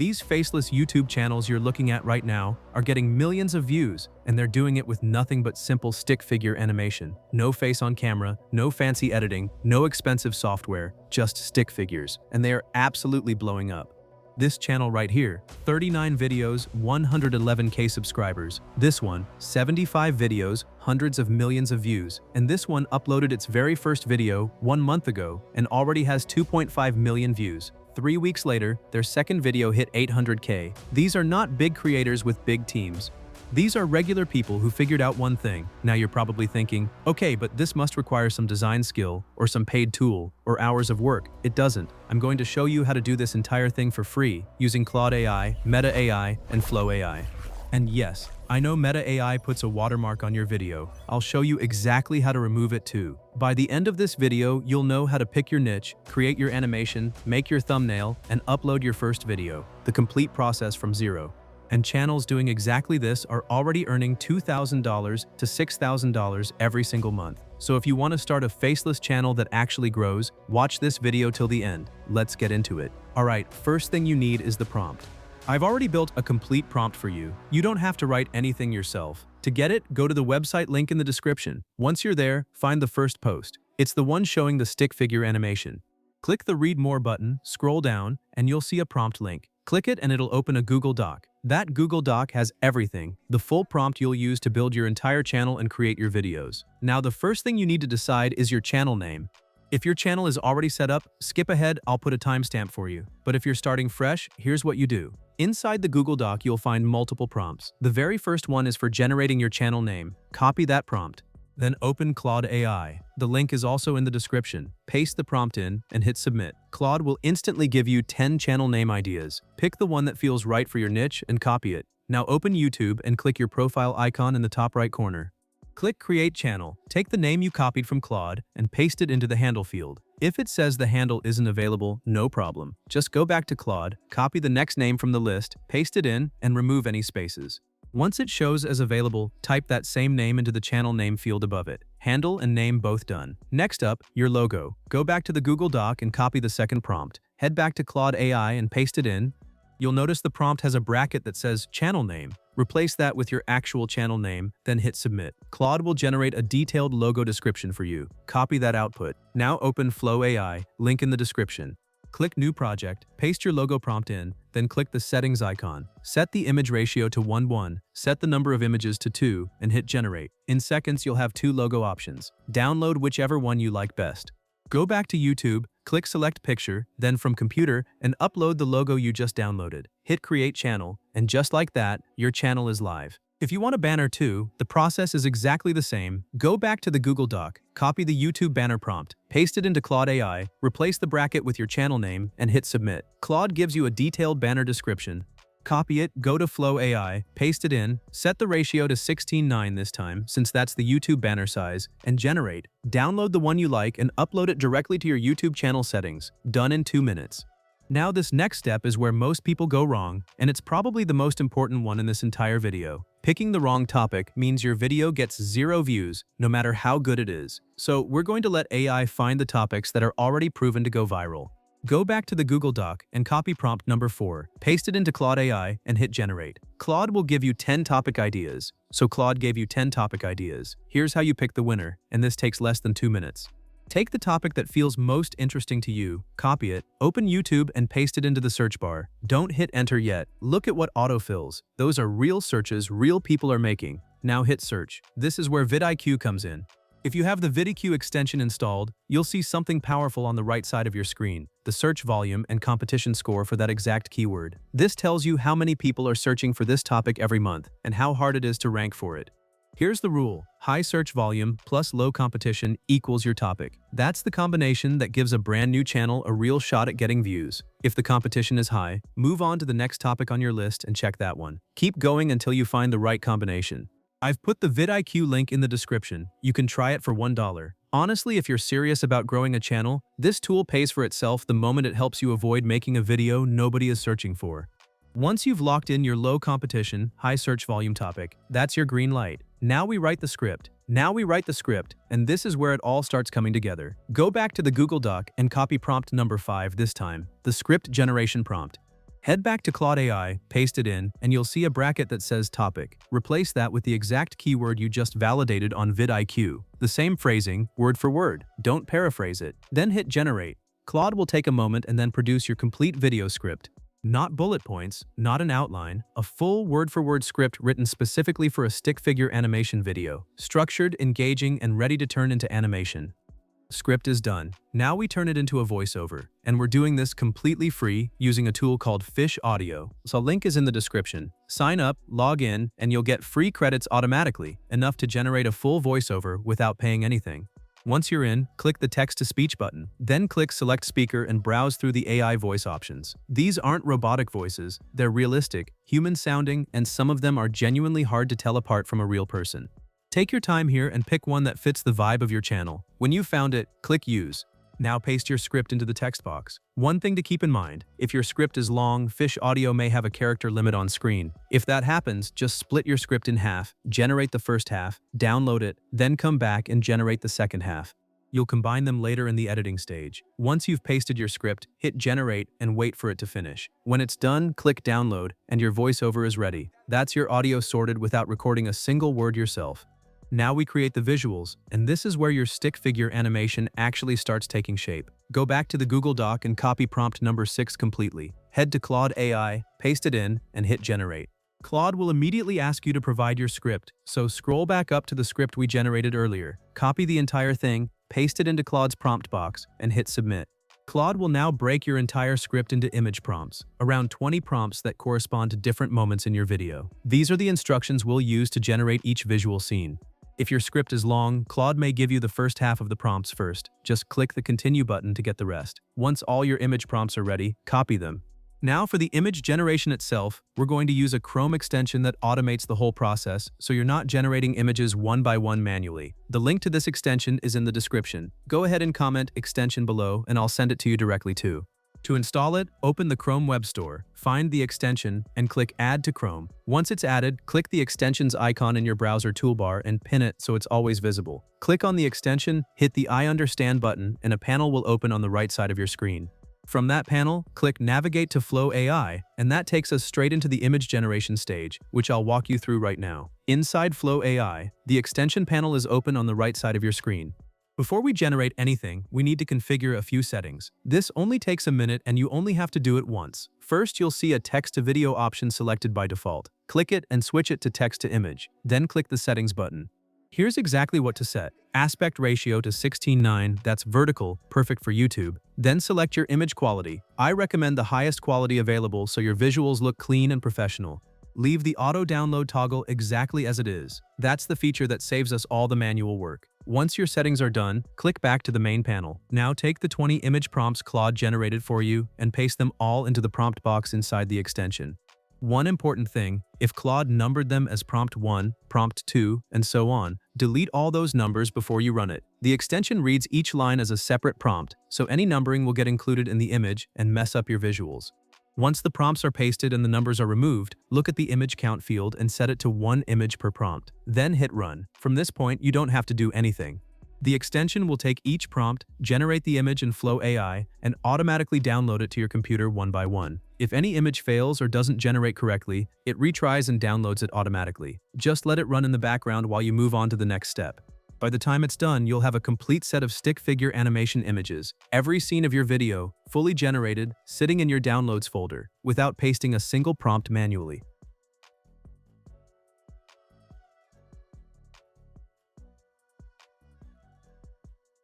These faceless YouTube channels you're looking at right now are getting millions of views, and they're doing it with nothing but simple stick figure animation. No face on camera, no fancy editing, no expensive software, just stick figures, and they are absolutely blowing up. This channel right here, 39 videos, 111K subscribers. This one, 75 videos, hundreds of millions of views. And this one uploaded its very first video 1 month ago and already has 2.5 million views. 3 weeks later, their second video hit 800K. These are not big creators with big teams. These are regular people who figured out one thing. Now you're probably thinking, okay, but this must require some design skill or some paid tool or hours of work. It doesn't. I'm going to show you how to do this entire thing for free using Claude AI, Meta AI, and Flow AI. And yes, I know Meta AI puts a watermark on your video. I'll show you exactly how to remove it too. By the end of this video, you'll know how to pick your niche, create your animation, make your thumbnail, and upload your first video. The complete process from zero. And channels doing exactly this are already earning $2,000 to $6,000 every single month. So if you want to start a faceless channel that actually grows, watch this video till the end. Let's get into it. Alright, first thing you need is the prompt. I've already built a complete prompt for you. You don't have to write anything yourself. To get it, go to the website link in the description. Once you're there, find the first post. It's the one showing the stick figure animation. Click the Read More button, scroll down, and you'll see a prompt link. Click it and it'll open a Google Doc. That Google Doc has everything, the full prompt you'll use to build your entire channel and create your videos. Now the first thing you need to decide is your channel name. If your channel is already set up, skip ahead, I'll put a timestamp for you. But if you're starting fresh, here's what you do. Inside the Google Doc, you'll find multiple prompts. The very first one is for generating your channel name. Copy that prompt. Then open Claude AI. The link is also in the description. Paste the prompt in and hit submit. Claude will instantly give you 10 channel name ideas. Pick the one that feels right for your niche and copy it. Now open YouTube and click your profile icon in the top right corner. Click Create Channel. Take the name you copied from Claude and paste it into the handle field. If it says the handle isn't available, no problem. Just go back to Claude, copy the next name from the list, paste it in, and remove any spaces. Once it shows as available, type that same name into the channel name field above it. Handle and name both done. Next up, your logo. Go back to the Google Doc and copy the second prompt. Head back to Claude AI and paste it in. You'll notice the prompt has a bracket that says channel name. Replace that with your actual channel name, then hit submit. Claude will generate a detailed logo description for you. Copy that output. Now open Flow AI, link in the description. Click New Project, paste your logo prompt in, then click the Settings icon. Set the image ratio to 1:1, set the number of images to 2, and hit Generate. In seconds, you'll have 2 logo options. Download whichever one you like best. Go back to YouTube, click Select Picture, then from Computer, and upload the logo you just downloaded. Hit Create Channel, and just like that, your channel is live. If you want a banner too, the process is exactly the same. Go back to the Google Doc, copy the YouTube banner prompt, paste it into Claude AI, replace the bracket with your channel name, and hit submit. Claude gives you a detailed banner description. Copy it, go to Flow AI, paste it in, set the ratio to 16:9 this time, since that's the YouTube banner size, and generate. Download the one you like and upload it directly to your YouTube channel settings. Done in 2 minutes. Now this next step is where most people go wrong, and it's probably the most important one in this entire video. Picking the wrong topic means your video gets 0 views, no matter how good it is. So we're going to let AI find the topics that are already proven to go viral. Go back to the Google Doc and copy prompt number 4, paste it into Claude AI, and hit Generate. Claude will give you 10 topic ideas. So Claude gave you 10 topic ideas. Here's how you pick the winner, and this takes less than 2 minutes. Take the topic that feels most interesting to you, copy it, open YouTube and paste it into the search bar. Don't hit enter yet. Look at what autofills. Those are real searches real people are making. Now hit search. This is where VidIQ comes in. If you have the VidIQ extension installed, you'll see something powerful on the right side of your screen, the search volume and competition score for that exact keyword. This tells you how many people are searching for this topic every month and how hard it is to rank for it. Here's the rule. High search volume plus low competition equals your topic. That's the combination that gives a brand new channel a real shot at getting views. If the competition is high, move on to the next topic on your list and check that one. Keep going until you find the right combination. I've put the VidIQ link in the description. You can try it for $1. Honestly, if you're serious about growing a channel, this tool pays for itself the moment it helps you avoid making a video nobody is searching for. Once you've locked in your low competition, high search volume topic, that's your green light. Now we write the script. And this is where it all starts coming together. Go back to the Google Doc and copy prompt number 5 this time, the script generation prompt. Head back to Claude AI, paste it in, and you'll see a bracket that says topic. Replace that with the exact keyword you just validated on VidIQ. The same phrasing, word for word. Don't paraphrase it. Then hit generate. Claude will take a moment and then produce your complete video script. Not bullet points, not an outline, a full word-for-word script written specifically for a stick figure animation video. Structured, engaging, and ready to turn into animation. Script is done. Now we turn it into a voiceover, and we're doing this completely free using a tool called Fish Audio. So link is in the description. Sign up, log in, and you'll get free credits automatically, enough to generate a full voiceover without paying anything. Once you're in, click the text-to-speech button, then click select speaker and browse through the AI voice options. These aren't robotic voices, they're realistic, human-sounding, and some of them are genuinely hard to tell apart from a real person. Take your time here and pick one that fits the vibe of your channel. When you've found it, click Use. Now paste your script into the text box. One thing to keep in mind, if your script is long, Fish Audio may have a character limit on screen. If that happens, just split your script in half, generate the first half, download it, then come back and generate the second half. You'll combine them later in the editing stage. Once you've pasted your script, hit generate and wait for it to finish. When it's done, click download and your voiceover is ready. That's your audio sorted without recording a single word yourself. Now we create the visuals, and this is where your stick figure animation actually starts taking shape. Go back to the Google Doc and copy prompt number 6 completely. Head to Claude AI, paste it in, and hit generate. Claude will immediately ask you to provide your script, so scroll back up to the script we generated earlier. Copy the entire thing, paste it into Claude's prompt box, and hit submit. Claude will now break your entire script into image prompts, around 20 prompts that correspond to different moments in your video. These are the instructions we'll use to generate each visual scene. If your script is long, Claude may give you the first half of the prompts first. Just click the continue button to get the rest. Once all your image prompts are ready, copy them. Now for the image generation itself, we're going to use a Chrome extension that automates the whole process, so you're not generating images one by one manually. The link to this extension is in the description. Go ahead and comment extension below and I'll send it to you directly too. To install it, open the Chrome Web Store, find the extension, and click Add to Chrome. Once it's added, click the extension's icon in your browser toolbar and pin it so it's always visible. Click on the extension, hit the I understand button, and a panel will open on the right side of your screen. From that panel, click Navigate to Flow AI, and that takes us straight into the image generation stage, which I'll walk you through right now. Inside Flow AI, the extension panel is open on the right side of your screen. Before we generate anything, we need to configure a few settings. This only takes a minute and you only have to do it once. First, you'll see a text-to-video option selected by default. Click it and switch it to text-to-image. Then click the Settings button. Here's exactly what to set. Aspect ratio to 16:9, that's vertical, perfect for YouTube. Then select your image quality. I recommend the highest quality available so your visuals look clean and professional. Leave the auto-download toggle exactly as it is. That's the feature that saves us all the manual work. Once your settings are done, click back to the main panel. Now take the 20 image prompts Claude generated for you and paste them all into the prompt box inside the extension. One important thing, if Claude numbered them as prompt 1, prompt 2, and so on, delete all those numbers before you run it. The extension reads each line as a separate prompt, so any numbering will get included in the image and mess up your visuals. Once the prompts are pasted and the numbers are removed, look at the image count field and set it to 1 image per prompt. Then hit run. From this point, you don't have to do anything. The extension will take each prompt, generate the image in Flow AI, and automatically download it to your computer one by one. If any image fails or doesn't generate correctly, it retries and downloads it automatically. Just let it run in the background while you move on to the next step. By the time it's done, you'll have a complete set of stick figure animation images, every scene of your video, fully generated, sitting in your downloads folder, without pasting a single prompt manually.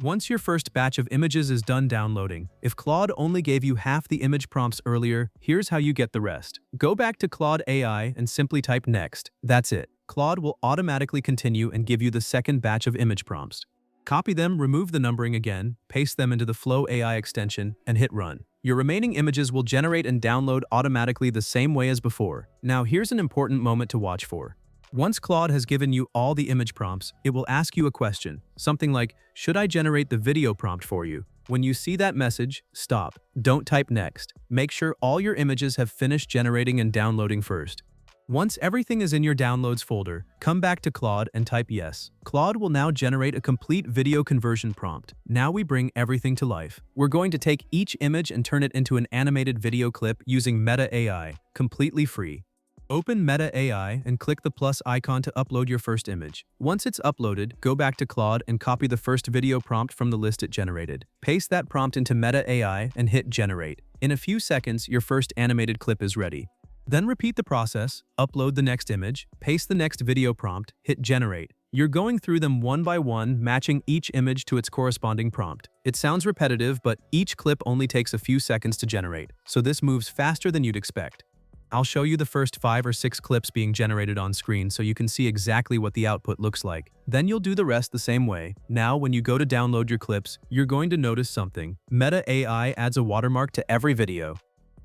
Once your first batch of images is done downloading, if Claude only gave you half the image prompts earlier, here's how you get the rest. Go back to Claude AI and simply type next. That's it. Claude will automatically continue and give you the second batch of image prompts. Copy them, remove the numbering again, paste them into the Flow AI extension, and hit run. Your remaining images will generate and download automatically the same way as before. Now here's an important moment to watch for. Once Claude has given you all the image prompts, it will ask you a question, something like, "Should I generate the video prompt for you?" When you see that message, stop. Don't type next. Make sure all your images have finished generating and downloading first. Once everything is in your downloads folder, come back to Claude and type yes. Claude will now generate a complete video conversion prompt. Now we bring everything to life. We're going to take each image and turn it into an animated video clip using Meta AI, completely free. Open Meta AI and click the plus icon to upload your first image. Once it's uploaded, go back to Claude and copy the first video prompt from the list it generated. Paste that prompt into Meta AI and hit generate. In a few seconds, your first animated clip is ready. Then repeat the process, upload the next image, paste the next video prompt, hit generate. You're going through them one by one, matching each image to its corresponding prompt. It sounds repetitive, but each clip only takes a few seconds to generate, so this moves faster than you'd expect. I'll show you the first 5 or 6 clips being generated on screen so you can see exactly what the output looks like. Then you'll do the rest the same way. Now, when you go to download your clips, you're going to notice something. Meta AI adds a watermark to every video.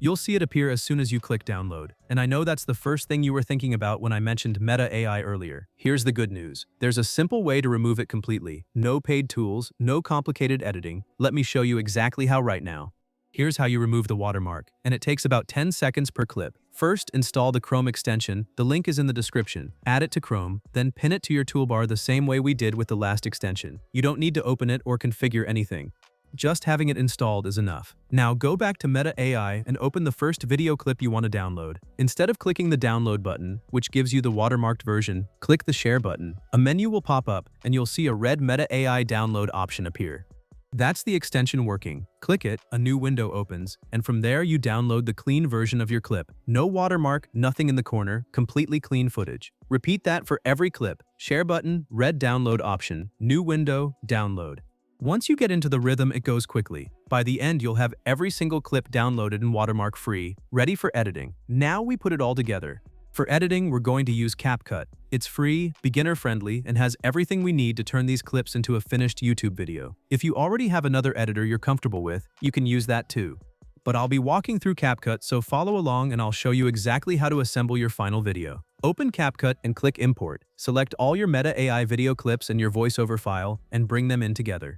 You'll see it appear as soon as you click download. And I know that's the first thing you were thinking about when I mentioned Meta AI earlier. Here's the good news. There's a simple way to remove it completely. No paid tools, no complicated editing. Let me show you exactly how right now. Here's how you remove the watermark, and it takes about 10 seconds per clip. First, install the Chrome extension. The link is in the description. Add it to Chrome, then pin it to your toolbar the same way we did with the last extension. You don't need to open it or configure anything. Just having it installed is enough. Now go back to Meta AI and open the first video clip you want to download. Instead of clicking the download button, which gives you the watermarked version, click the share button. A menu will pop up and you'll see a red Meta AI download option appear. That's the extension working. Click it, a new window opens, and from there you download the clean version of your clip. No watermark, nothing in the corner, completely clean footage. Repeat that for every clip. Share button, red download option, new window, download. Once you get into the rhythm, it goes quickly. By the end, you'll have every single clip downloaded and watermark free, ready for editing. Now we put it all together. For editing, we're going to use CapCut. It's free, beginner-friendly, and has everything we need to turn these clips into a finished YouTube video. If you already have another editor you're comfortable with, you can use that too. But I'll be walking through CapCut, so follow along and I'll show you exactly how to assemble your final video. Open CapCut and click Import. Select all your Meta AI video clips in your VoiceOver file and bring them in together.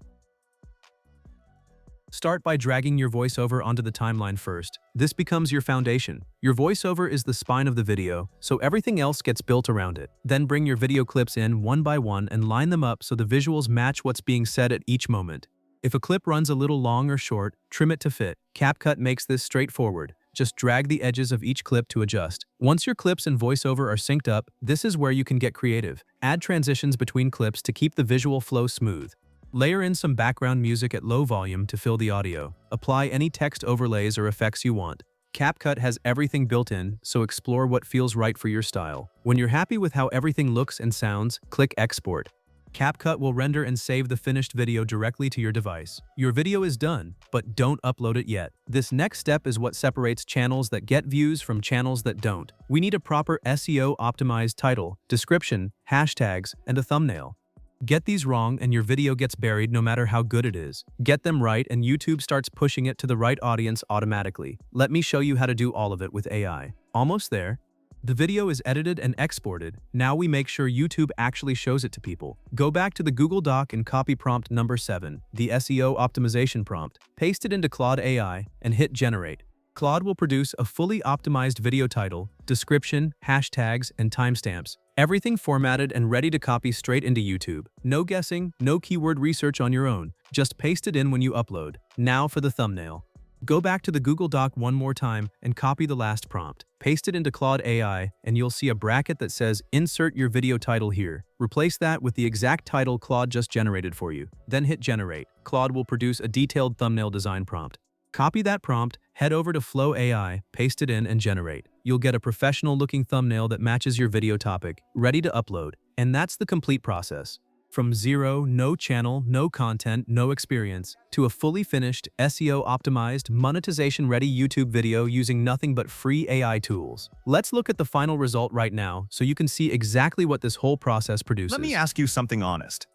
Start by dragging your VoiceOver onto the timeline first. This becomes your foundation. Your VoiceOver is the spine of the video, so everything else gets built around it. Then bring your video clips in one by one and line them up so the visuals match what's being said at each moment. If a clip runs a little long or short, trim it to fit. CapCut makes this straightforward. Just drag the edges of each clip to adjust. Once your clips and VoiceOver are synced up, this is where you can get creative. Add transitions between clips to keep the visual flow smooth. Layer in some background music at low volume to fill the audio. Apply any text overlays or effects you want. CapCut has everything built in, so explore what feels right for your style. When you're happy with how everything looks and sounds, click Export. CapCut will render and save the finished video directly to your device. Your video is done, but don't upload it yet. This next step is what separates channels that get views from channels that don't. We need a proper SEO-optimized title, description, hashtags, and a thumbnail. Get these wrong and your video gets buried no matter how good it is. Get them right and YouTube starts pushing it to the right audience automatically. Let me show you how to do all of it with AI. Almost there. The video is edited and exported. Now we make sure YouTube actually shows it to people. Go back to the Google Doc and copy prompt number 7, the SEO optimization prompt. Paste it into Claude AI and hit generate. Claude will produce a fully optimized video title, description, hashtags, and timestamps. Everything formatted and ready to copy straight into YouTube. No guessing, no keyword research on your own. Just paste it in when you upload. Now for the thumbnail. Go back to the Google Doc one more time and copy the last prompt. Paste it into Claude AI and you'll see a bracket that says Insert your video title here. Replace that with the exact title Claude just generated for you. Then hit generate. Claude will produce a detailed thumbnail design prompt. Copy that prompt, head over to Flow AI, paste it in and generate. You'll get a professional-looking thumbnail that matches your video topic, ready to upload. And that's the complete process. From zero, no channel, no content, no experience, to a fully finished, SEO-optimized, monetization-ready YouTube video using nothing but free AI tools. Let's look at the final result right now so you can see exactly what this whole process produces. Let me ask you something honest.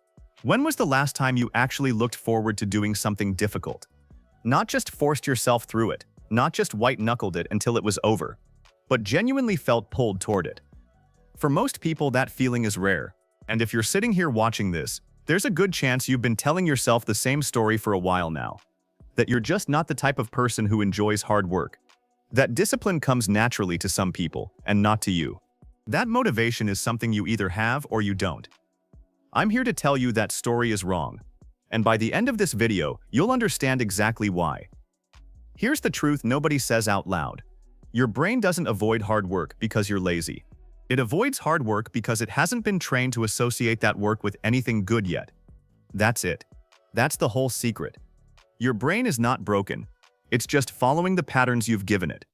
When was the last time you actually looked forward to doing something difficult? Not just forced yourself through it, not just white-knuckled it until it was over, but genuinely felt pulled toward it. For most people, that feeling is rare. And if you're sitting here watching this, there's a good chance you've been telling yourself the same story for a while now. That you're just not the type of person who enjoys hard work. That discipline comes naturally to some people, and not to you. That motivation is something you either have or you don't. I'm here to tell you that story is wrong. And by the end of this video, you'll understand exactly why. Here's the truth nobody says out loud. Your brain doesn't avoid hard work because you're lazy. It avoids hard work because it hasn't been trained to associate that work with anything good yet. That's it. That's the whole secret. Your brain is not broken. It's just following the patterns you've given it.